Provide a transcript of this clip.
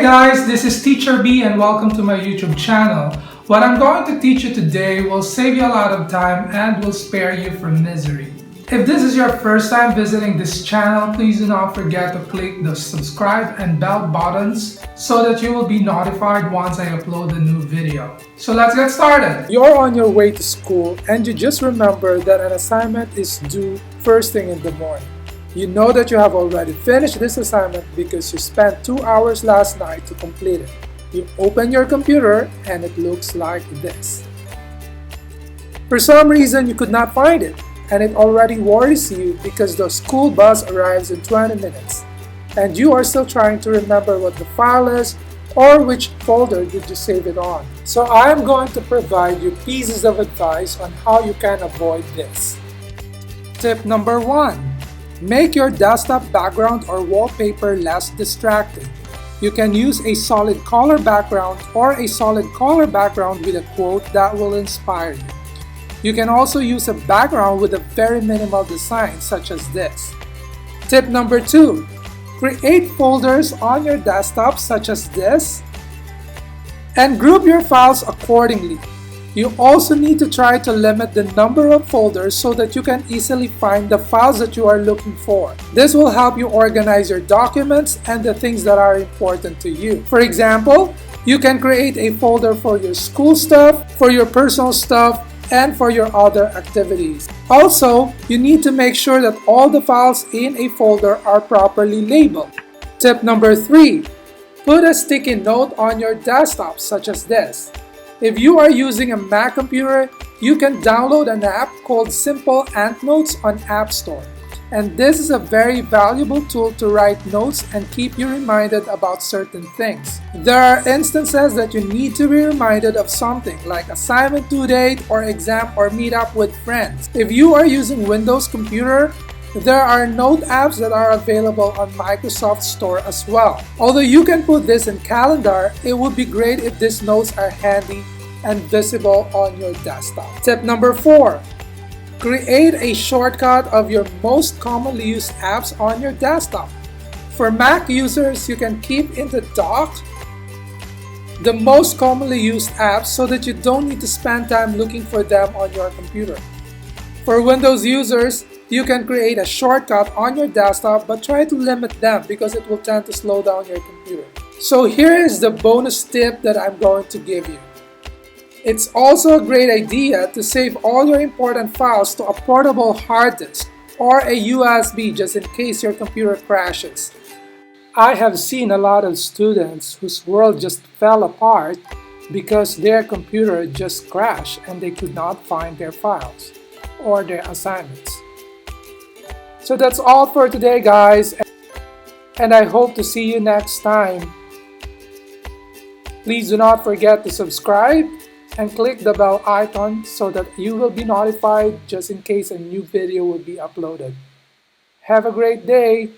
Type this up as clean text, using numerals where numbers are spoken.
Hey guys, this is Teacher B and welcome to my YouTube channel. What I'm going to teach you today will save you a lot of time and will spare you from misery. If this is your first time visiting this channel, please do not forget to click the subscribe and bell buttons so that you will be notified once I upload a new video. So let's get started. You're on your way to school and you just remember that an assignment is due first thing in the morning. You know that you have already finished this assignment because you spent 2 hours last night to complete it. You open your computer and it looks like this. For some reason you could not find it, and it already worries you because the school bus arrives in 20 minutes and you are still trying to remember what the file is or which folder did you save it on. So I am going to provide you pieces of advice on how you can avoid this. Tip number 1. Make your desktop background or wallpaper less distracting. You can use a solid color background or a solid color background with a quote that will inspire you. You can also use a background with a very minimal design such as this. Tip number 2. Create folders on your desktop such as this and group your files accordingly. You also need to try to limit the number of folders so that you can easily find the files that you are looking for. This will help you organize your documents and the things that are important to you. For example, you can create a folder for your school stuff, for your personal stuff, and for your other activities. Also, you need to make sure that all the files in a folder are properly labeled. Tip number 3. Put a sticky note on your desktop such as this. If you are using a Mac computer, you can download an app called Simple Ant Notes on App Store. And this is a very valuable tool to write notes and keep you reminded about certain things. There are instances that you need to be reminded of something like assignment due date or exam or meet up with friends. If you are using Windows computer, there are note apps that are available on Microsoft Store as well. Although you can put this in calendar, it would be great if these notes are handy and visible on your desktop. Tip number 4. Create a shortcut of your most commonly used apps on your desktop. For Mac users, you can keep in the dock the most commonly used apps so that you don't need to spend time looking for them on your computer. For Windows users, you can create a shortcut on your desktop but try to limit them because it will tend to slow down your computer. So here is the bonus tip that I'm going to give you. It's also a great idea to save all your important files to a portable hard disk or a USB just in case your computer crashes. I have seen a lot of students whose world just fell apart because their computer just crashed and they could not find their files or their assignments. So that's all for today, guys, and I hope to see you next time. Please do not forget to subscribe and click the bell icon so that you will be notified just in case a new video will be uploaded. Have a great day!